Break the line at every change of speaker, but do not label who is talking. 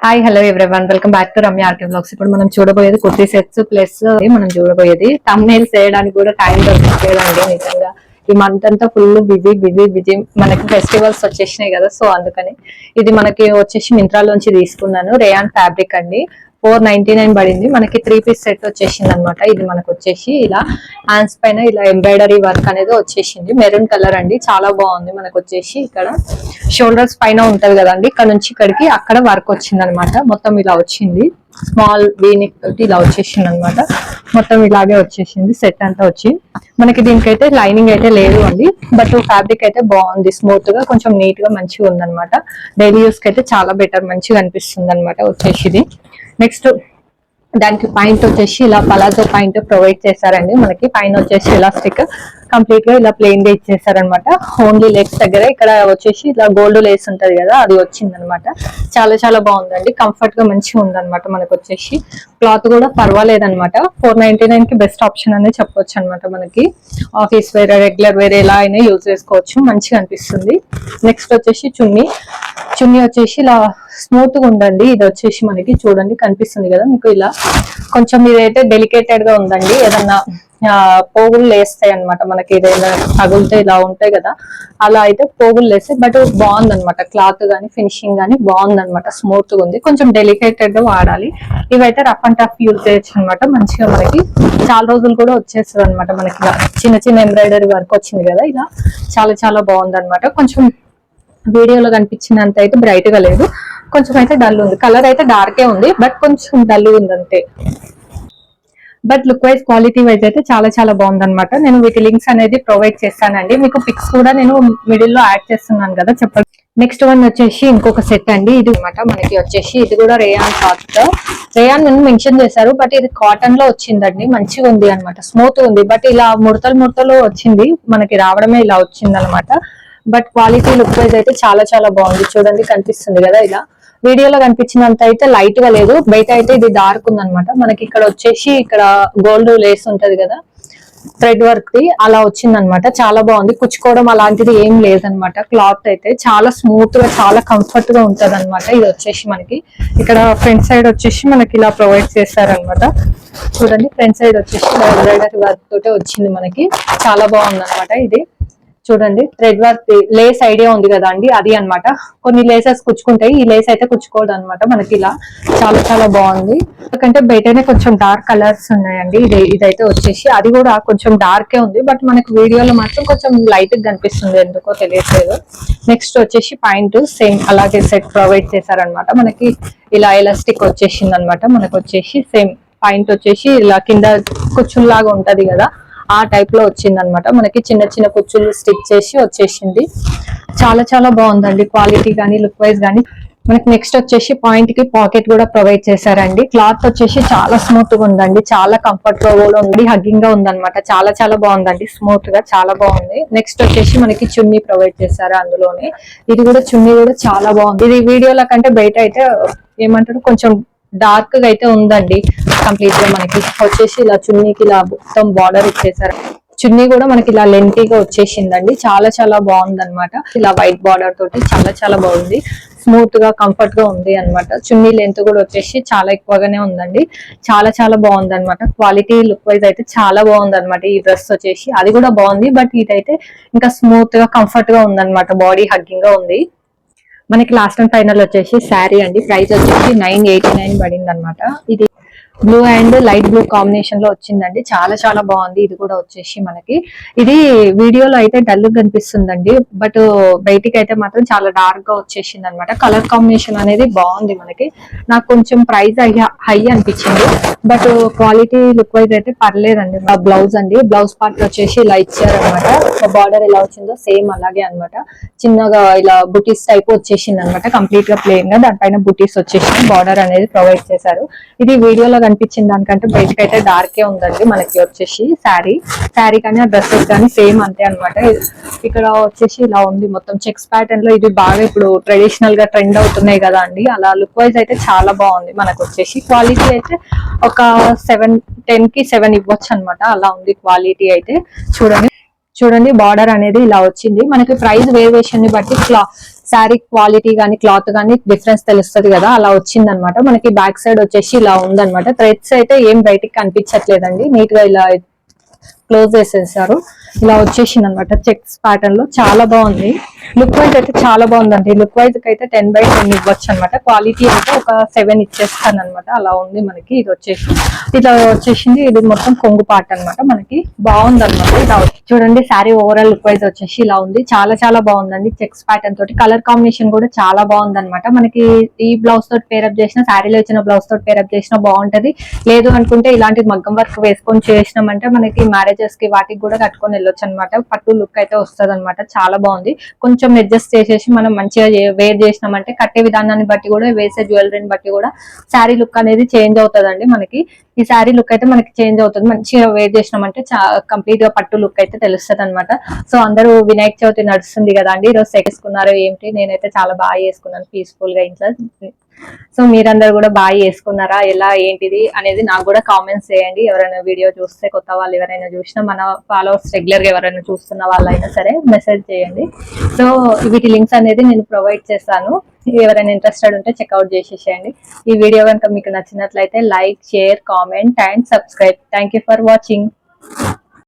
Hi hello everyone, welcome back to Ramya RK blogs. ఇప్పుడు మనం చూడబోయేది కుర్తీ సెట్స్ ప్లస్ మనం చూడబోయేది థంబ్నెయిల్స్ చేయడానికి కూడా టైం దొరకట్లేదండి. నిజంగా ఈ మంత్ అంతా ఫుల్ బిజీ బిజీ బిజీ. మనకి ఫెస్టివల్స్ వచ్చేసినాయి కదా, సో అందుకని ఇది మనకి వచ్చేసి మింత్రాలోంచి తీసుకున్నాను. రేయాన్ ఫ్యాబ్రిక్ అండి, 499 పడింది. మనకి 3 పీస్ సెట్ వచ్చేసింది అనమాట. ఇది మనకు వచ్చేసి ఇలా హ్యాండ్స్ పైన ఇలా ఎంబ్రాయిడరీ వర్క్ అనేది వచ్చేసింది. మెరూన్ కలర్ అండి, చాలా బాగుంది. మనకు వచ్చేసి ఇక్కడ షోల్డర్స్ పైన ఉంటది కదండి, ఇక్కడ నుంచి ఇక్కడికి అక్కడ వర్క్ వచ్చింది అనమాట. మొత్తం ఇలా వచ్చింది, స్మాల్ వీనిక్ తోటి ఇలా వచ్చేసింది అనమాట. మొత్తం ఇలాగే వచ్చేసింది సెట్ అంతా వచ్చి. మనకి దీనికైతే లైనింగ్ అయితే లేదు అండి, బట్ ఫ్యాబ్రిక్ అయితే బాగుంది, స్మూత్ గా కొంచెం నీట్ గా మంచిగా ఉందన్నమాట. డైలీ యూస్ కి అయితే చాలా బెటర్, మంచిగా అనిపిస్తుంది అనమాట వచ్చేసి. నెక్స్ట్ దానికి పాయింట్ వచ్చేసి ఇలా పలాజో పాయింట్ ప్రొవైడ్ చేశారండి. మనకి పైన వచ్చేసి ఎలాస్టిక్ కంప్లీట్ గా ఇలా ప్లెయిన్ గా ఇచ్చేసారనమాట. ఓన్లీ లెగ్స్ దగ్గర ఇక్కడ వచ్చేసి ఇలా గోల్డ్ లేస్ ఉంటది కదా, అది వచ్చింది అనమాట. చాలా చాలా బాగుందండి, కంఫర్ట్ గా మంచిగా ఉందన్నమాట. మనకు వచ్చేసి క్లాత్ కూడా పర్వాలేదన్నమాట. 499 కి బెస్ట్ ఆప్షన్ అనేది చెప్పొచ్చు అనమాట. మనకి ఆఫీస్ వేర్, రెగ్యులర్ వేర్ ఎలా అయినా యూజ్ చేసుకోవచ్చు, మంచిగా అనిపిస్తుంది. నెక్స్ట్ వచ్చేసి చున్నీ వచ్చేసి ఇలా స్మూత్ గా ఉందండి. ఇది వచ్చేసి మనకి చూడండి కనిపిస్తుంది కదా మీకు, ఇలా కొంచెం ఇదైతే డెలికేటెడ్ గా ఉందండి. ఏదన్నా పోగులు లేస్తాయి అనమాట, మనకి ఏదైనా తగులితే ఇలా ఉంటాయి కదా, అలా అయితే పోగులు లేస్తాయి. బట్ బాగుంది అనమాట, క్లాత్ గానీ ఫినిషింగ్ గానీ బాగుంది అనమాట, స్మూత్ గా ఉంది. కొంచెం డెలికేటెడ్ గా వాడాలి. ఇవైతే రఫ్ అండ్ టఫ్ యూజ్ చేయొచ్చు అనమాట. మంచిగా మనకి చాలా రోజులు కూడా వచ్చేస్తుంది అనమాట. మనకి ఇలా చిన్న చిన్న ఎంబ్రాయిడరీ వర్క్ వచ్చింది కదా, ఇలా చాలా చాలా బాగుంది అనమాట. కొంచెం వీడియోలో కనిపించినంత అయితే బ్రైట్ గా లేదు, కొంచెం అయితే డల్ ఉంది. కలర్ అయితే డార్కే ఉంది, బట్ కొంచెం డల్ ఉంది అంతే. But look wise, quality wise అయితే చాలా చాలా బాగుంది అనమాట. నేను వీటి లింక్స్ అనేది ప్రొవైడ్ చేస్తానండి. మీకు పిక్స్ కూడా నేను మిడిల్ లో యాడ్ చేస్తున్నాను కదా, చెప్పండి. నెక్స్ట్ వన్ వచ్చేసి ఇంకొక సెట్ అండి. ఇది అనమాట మనకి వచ్చేసి, ఇది కూడా రేయాన్ క్లాత్. రేయాన్ మెన్షన్ చేశారు, బట్ ఇది కాటన్ లో వచ్చిందండి. మంచిగా ఉంది అనమాట, స్మూత్ ఉంది. బట్ ఇలా ముడతలు వచ్చింది, మనకి రావడమే ఇలా వచ్చింది అనమాట. బట్ క్వాలిటీ లుక్ వైజ్ అయితే చాలా చాలా బాగుంది. చూడండి కనిపిస్తుంది కదా, ఇలా వీడియోలో కనిపించినంత అయితే లైట్ గా లేదు, బయట అయితే ఇది డార్క్ ఉంది అనమాట. మనకి ఇక్కడ వచ్చేసి ఇక్కడ గోల్డ్ లేస్ ఉంటది కదా, థ్రెడ్ వర్క్ ది అలా వచ్చింది అనమాట. చాలా బాగుంది, కుచ్చుకోవడం అలాంటిది ఏం లేదనమాట. క్లాత్ అయితే చాలా స్మూత్ గా, చాలా కంఫర్ట్ గా ఉంటది అనమాట. ఇది వచ్చేసి మనకి ఇక్కడ ఫ్రంట్ సైడ్ వచ్చేసి మనకి ఇలా ప్రొవైడ్ చేస్తారనమాట. చూడండి ఫ్రంట్ సైడ్ వచ్చేసి ఎంబ్రాయిడరీ వర్క్ తోటే వచ్చింది మనకి, చాలా బాగుంది అనమాట. ఇది చూడండి థ్రెడ్ వర్క్ లేస్ ఐడియా ఉంది కదా అండి, అది అనమాట. కొన్ని లేసెస్ కుచ్చుకుంటాయి, ఈ లేస్ అయితే కుచ్చుకోవడం అనమాట. మనకి ఇలా చాలా చాలా బాగుంది. ఎందుకంటే బయటనే కొంచెం డార్క్ కలర్స్ ఉన్నాయండి. ఇదైతే వచ్చేసి అది కూడా కొంచెం డార్కే ఉంది, బట్ మనకి వీడియోలో మాత్రం కొంచెం లైట్ గా కనిపిస్తుంది, ఎందుకో తెలియట్లేదు. నెక్స్ట్ వచ్చేసి పాయింట్ సేమ్ అలాగే సెట్ ప్రొవైడ్ చేశారనమాట. మనకి ఇలా ఎలాస్టిక్ వచ్చేసింది అనమాట. మనకు వచ్చేసి సేమ్ పాయింట్ వచ్చేసి ఇలా కింద కుచ్చుల్లాగా ఉంటది కదా, ఆ టైప్ లో వచ్చింది అనమాట. మనకి చిన్న చిన్న కుచ్చులు స్టిచ్ చేసి వచ్చేసింది. చాలా చాలా బాగుందండి, క్వాలిటీ కానీ లుక్ వైజ్ కానీ. మనకి నెక్స్ట్ వచ్చేసి పాయింట్ కి పాకెట్ కూడా ప్రొవైడ్ చేశారండి. క్లాత్ వచ్చేసి చాలా స్మూత్ గా ఉందండి, చాలా కంఫర్ట్ గా కూడా ఉంది, హగ్గింగ్ గా ఉందన్నమాట. చాలా చాలా బాగుందండి, స్మూత్ గా చాలా బాగుంది. నెక్స్ట్ వచ్చేసి మనకి చున్నీ ప్రొవైడ్ చేశారు అందులోనే. ఇది కూడా చున్నీ కూడా చాలా బాగుంది. ఇది వీడియోల కంటే బయట అయితే ఏమంటారు కొంచెం డార్క్ గా అయితే ఉందండి. కంప్లీట్ గా మనకి వచ్చేసి ఇలా చున్నీకి ఇలా మొత్తం బార్డర్ ఇచ్చేసారు. చున్నీ కూడా మనకి ఇలా లెంతీగా వచ్చేసిందండి, చాలా చాలా బాగుంది అనమాట. ఇలా వైట్ బార్డర్ తోటి చాలా చాలా బాగుంది, స్మూత్ గా కంఫర్ట్ గా ఉంది అనమాట. చున్నీ లెంత్ కూడా వచ్చేసి చాలా ఎక్కువగానే ఉందండి, చాలా చాలా బాగుంది అనమాట. క్వాలిటీ లుక్ వైజ్ అయితే చాలా బాగుంది అనమాట. ఈ డ్రెస్ వచ్చేసి అది కూడా బాగుంది, బట్ ఇదైతే ఇంకా స్మూత్ గా కంఫర్ట్ గా ఉందన్నమాట, బాడీ హగ్గింగ్ గా ఉంది. మనకి లాస్ట్ అండ్ ఫైనల్ వచ్చేసి శారీ అండి. ప్రైస్ వచ్చేసి 989 పడింది అనమాట. ఇది blue and light blue combination లో వచ్చిందండి, చాలా చాలా బాగుంది. ఇది కూడా వచ్చేసి మనకి ఇది వీడియోలో అయితే డల్ కనిపిస్తుందండి, బట్ బయటికి అయితే మాత్రం చాలా డార్క్ గా వచ్చేసింది అనమాట. కలర్ కాంబినేషన్ అనేది బాగుంది మనకి. నాకు కొంచెం ప్రైస్ హై అనిపించింది, బట్ క్వాలిటీ లుక్ వైజ్ అయితే పర్లేదండి. బ్లౌజ్ అండి, బ్లౌజ్ పార్ట్ వచ్చేసి ఇలా ఇచ్చారనమాట. బార్డర్ ఎలా వచ్చిందో సేమ్ అలాగే అనమాట. చిన్నగా ఇలా బుటీస్ టైప్ వచ్చేసింది అనమాట, కంప్లీట్ గా ప్లెయిన్ గా దానిపైన బుటీస్ వచ్చేసి బార్డర్ అనేది ప్రొవైడ్ చేశారు. ఇది వీడియోలో కనిపించిన దానికంటే బయటకి అయితే డార్కే ఉందండి. మనకి వచ్చేసి శారీ కానీ ఆ డ్రెస్సెస్ కానీ సేమ్ అంతే అనమాట. ఇక్కడ వచ్చేసి ఇలా ఉంది మొత్తం చెక్స్ ప్యాటర్న్ లో. ఇది బాగా ఇప్పుడు ట్రెడిషనల్ గా ట్రెండ్ అవుతున్నాయి కదా అండి, అలా లుక్ వైజ్ అయితే చాలా బాగుంది. మనకు వచ్చేసి క్వాలిటీ అయితే ఒక 7-10 కి 7 ఇవ్వచ్చు అనమాట, అలా ఉంది క్వాలిటీ అయితే. చూడండి బార్డర్ అనేది ఇలా వచ్చింది. మనకి ప్రైస్ వేరియేషన్ ని బట్టి శారీ క్వాలిటీ గానీ క్లాత్ గానీ డిఫరెన్స్ తెలుస్తుంది కదా, అలా వచ్చింది అనమాట. మనకి బ్యాక్ సైడ్ వచ్చేసి ఇలా ఉందన్నమాట. థ్రెడ్స్ అయితే ఏం బయటికి కనిపించట్లేదండి, నీట్ గా ఇలా క్లోజ్ చేసేసారు. ఇలా వచ్చేసింది అనమాట చెక్స్ ప్యాటర్న్ లో, చాలా బాగుంది. లుక్ వైజ్ అయితే చాలా బాగుందండి. లుక్ వైజ్ అయితే 10/10 ఇవ్వచ్చు అనమాట. క్వాలిటీ అయితే ఒక 7 ఇచ్చేస్తాను అనమాట. అలా ఉంది మనకి. ఇది వచ్చేసి ఇట్లా వచ్చేసింది. ఇది మొత్తం కొంగు పార్ట్ అనమాట. మనకి బాగుంది అనమాట. ఇలా చూడండి శారీ ఓవరాల్ లుక్ వైజ్ వచ్చేసి ఇలా ఉంది. చాలా చాలా బాగుందండి. చెక్స్ ప్యాటర్న్ తోటి కలర్ కాంబినేషన్ కూడా చాలా బాగుంది అనమాట. మనకి ఈ బ్లౌజ్ తోటి పేరప్ చేసిన, శారీలో ఇచ్చిన బ్లౌజ్ తోటి పేరప్ చేసినా బాగుంటది. లేదు అనుకుంటే ఇలాంటి మగ్గం వర్క్ వేసుకొని చేసినామంటే మనకి మ్యారేజెస్ కి వాటికి కూడా కట్టుకొని వెళ్ళొచ్చు అనమాట. పట్టు లుక్ అయితే వస్తుంది అనమాట. చాలా బాగుంది. కొంచెం అడ్జస్ట్ చేసేసి మనం మంచిగా వేర్ చేసినామంటే కట్టే విధానాన్ని బట్టి కూడా, వేసే జ్యువెలరీని బట్టి కూడా శారీ లుక్ అనేది చేంజ్ అవుతుందండి. మనకి ఈ శారీ లుక్ అయితే మనకి చేంజ్ అవుతుంది. మంచిగా వేర్ చేసినామంటే కంప్లీట్ గా పట్టు లుక్ అయితే తెలుస్తుంది అనమాట. సో అందరూ వినాయక చవితి నడుస్తుంది కదా అండి, ఈరోజు చేసుకున్నారు ఏంటి? నేనైతే చాలా బాగా చేసుకున్నాను పీస్ఫుల్ గా ఇంట్లో. సో మీరందరూ కూడా బాగా చేసుకున్నారా, ఎలా ఏంటిది అనేది నాకు కూడా కామెంట్స్ చేయండి. ఎవరైనా వీడియో చూస్తే, కొత్త వాళ్ళు ఎవరైనా చూసినా, మన ఫాలోవర్స్ రెగ్యులర్ గా ఎవరైనా చూస్తున్న వాళ్ళైనా సరే మెసేజ్ చేయండి. సో వీటి లింక్స్ అనేది నేను ప్రొవైడ్ చేస్తాను. ఎవరైనా ఇంట్రెస్టెడ్ ఉంటే చెక్అవుట్ చేసేసేయండి. ఈ వీడియో కనుక మీకు నచ్చినట్లయితే like, share, comment and subscribe. Thank you for watching.